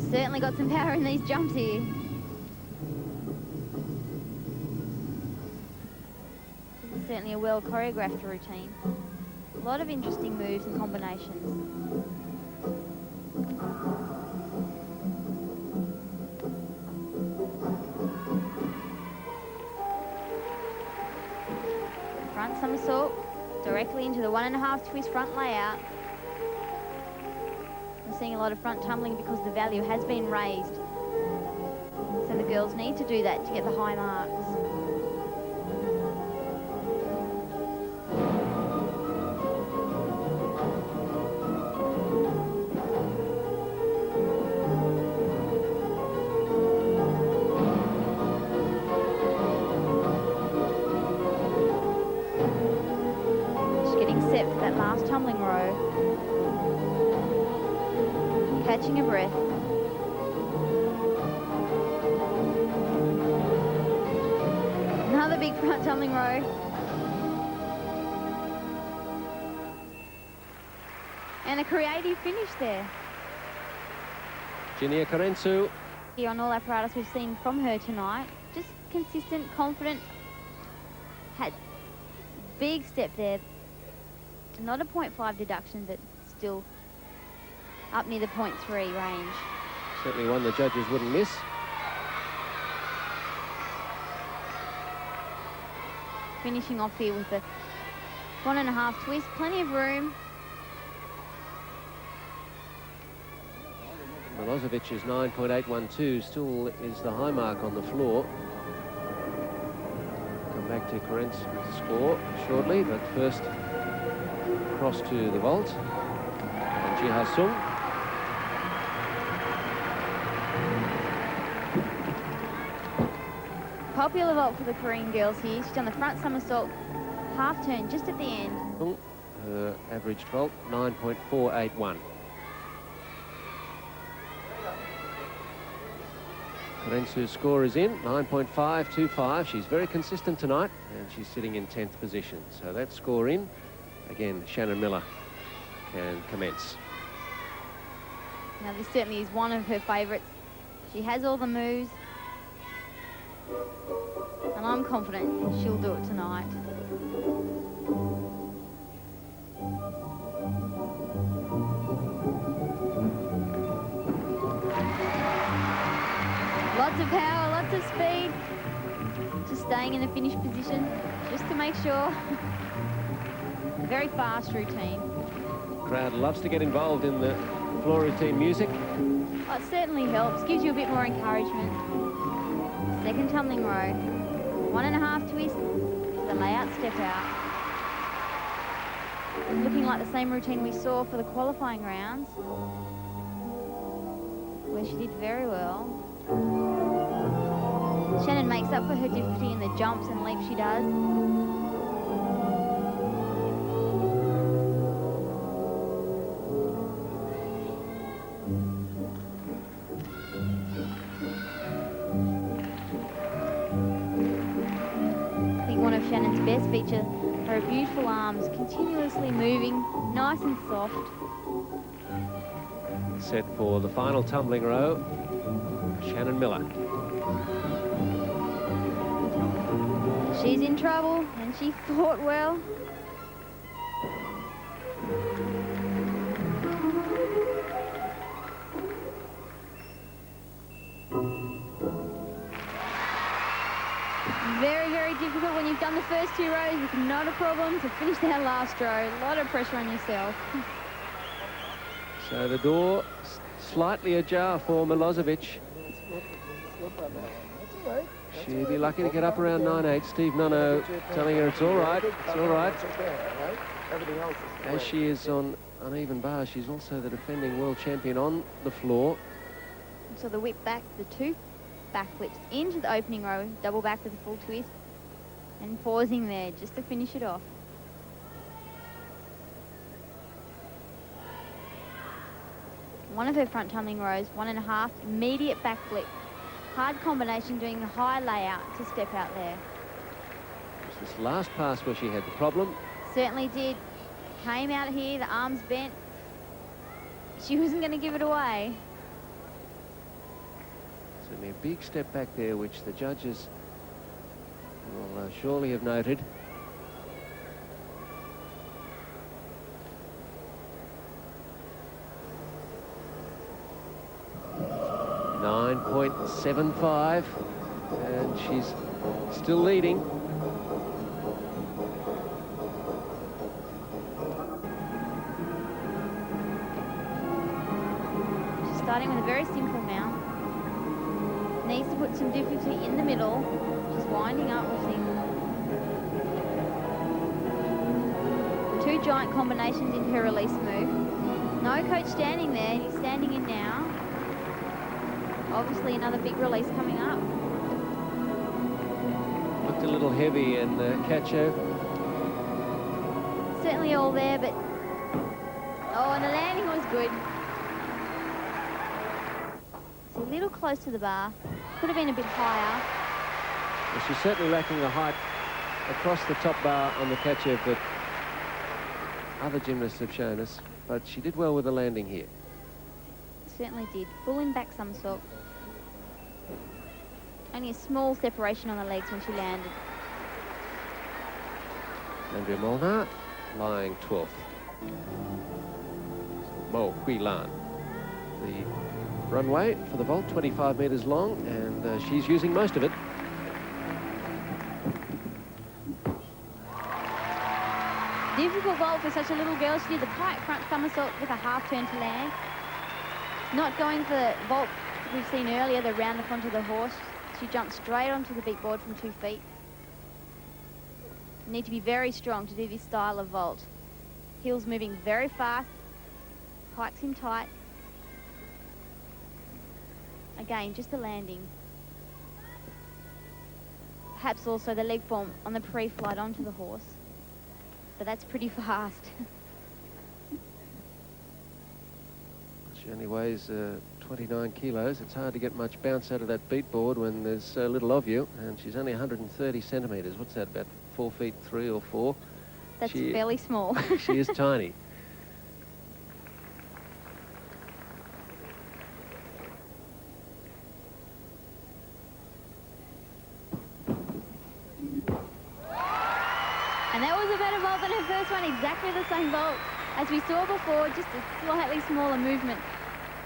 Certainly got some power in these jumps here. This is certainly a well choreographed routine. A lot of interesting moves and combinations. Front somersault directly into the 1.5 twist front layout. We're seeing a lot of front tumbling because the value has been raised. So the girls need to do that to get the high marks. Just getting set for that last tumbling row. Catching a breath. Another big front tumbling row. And a creative finish there. Ginia Karensu. Here on all apparatus we've seen from her tonight. Just consistent, confident. Had big step there. Not a 0.5 deduction, but still up near the 0.3 range. Certainly one the judges wouldn't miss. Finishing off here with the 1.5 twist, plenty of room. Milosevic's 9.812 still is the high mark on the floor. Come back to Karen's score shortly, but first across to the vault. And Ji Ha-sung. Popular vault for the Korean girls here. She's done the front somersault, half turn just at the end. Her average vault, 9.481. Karensu's score is in, 9.525. She's very consistent tonight, and she's sitting in 10th position. So that score in. Again, Shannon Miller can commence. Now this certainly is one of her favourites. She has all the moves. And I'm confident she'll do it tonight. Lots of power, lots of speed. Just staying in the finish position, just to make sure. A very fast routine. Crowd loves to get involved in the floor routine music. Oh, it certainly helps, gives you a bit more encouragement. Second tumbling row, 1.5 twist, the layout step out. Looking like the same routine we saw for the qualifying rounds, where she did very well. Shannon makes up for her difficulty in the jumps and leaps she does. Shannon's best feature are her beautiful arms, continuously moving, nice and soft. Set for the final tumbling row, Shannon Miller. She's in trouble, and she fought well. Very, very difficult when you've done the first 2 rows. It's not a problem to finish that last row. A lot of pressure on yourself. So the door slightly ajar for Milosevic. She'd be lucky to get up around 9.8. Steve Nunno telling her it's all right, it's all right. As she is on uneven bars, she's also the defending world champion on the floor. So the whip back, the 2 back flips into the opening row, double back with a full twist, and pausing there just to finish it off. One of her front tumbling rows, 1.5, immediate back flip. Hard combination doing the high layout to step out there. It's this last pass where she had the problem. Certainly did. Came out here, the arms bent. She wasn't going to give it away. A big step back there, which the judges will surely have noted. .75, and she's still leading. She's starting with a very simple mount. Needs to put some difficulty in the middle. She's winding up with the 2 giant combinations into her release move. No coach standing there, and he's standing in now. Obviously another big release coming up. Looked a little heavy, and Cacho. Certainly all there, but... Oh, and the landing was good. It's a little close to the bar. Could have been a bit higher. Well, she's certainly lacking the height across the top bar on the Cachev that other gymnasts have shown us, but she did well with the landing here. Certainly did. Full in back somersault. Only a small separation on the legs when she landed. Andrea Molnar lying 12th. Mo Hui Lan. The runway for the vault, 25 metres long, and she's using most of it. Difficult vault for such a little girl. She did the pike front somersault with a half turn to land. Not going for the vault we've seen earlier, the round up onto the horse. She jumped straight onto the beat board from 2 feet. You need to be very strong to do this style of vault. Heels moving very fast, pikes in tight. Again, just a landing. Perhaps also the leg form on the pre-flight onto the horse. But that's pretty fast. She only weighs 29 kilos. It's hard to get much bounce out of that beat board when there's so little of you. And she's only 130 centimetres. What's that, about 4 feet 3 or 4? That's fairly small. She is tiny. And that was a better vault than her first one. Exactly the same vault as we saw before, just a slightly smaller movement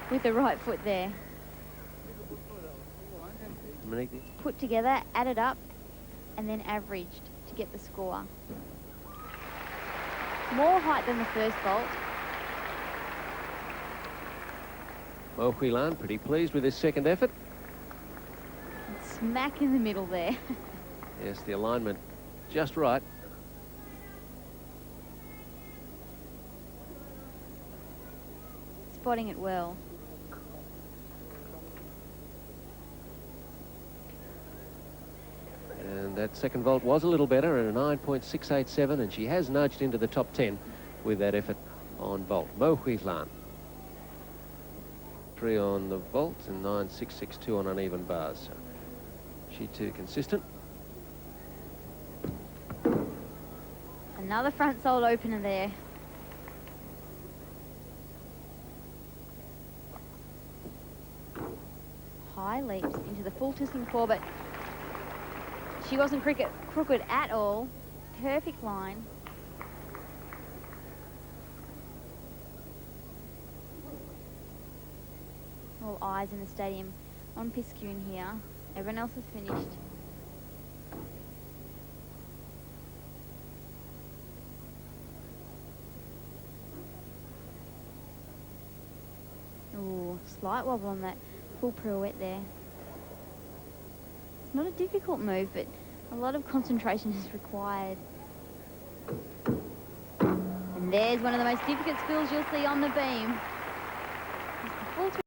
with the right foot there. Put together, added up, and then averaged to get the score. More height than the first vault. Mo Hui Lan pretty pleased with his second effort. And smack in the middle there. Yes, the alignment just right. Spotting it well. And that second vault was a little better at a 9.687, and she has nudged into the top 10 with that effort on vault. Mo Hui Lan. 3 on the vault and 9.662 on uneven bars. So she too consistent. Another front sole opener there. High leaps into the full twisting four, but she wasn't crooked at all. Perfect line. All eyes in the stadium on Piscune here. Everyone else has finished. Ooh, slight wobble on that full pirouette there. It's not a difficult move, but a lot of concentration is required. And there's one of the most difficult skills you'll see on the beam. It's the full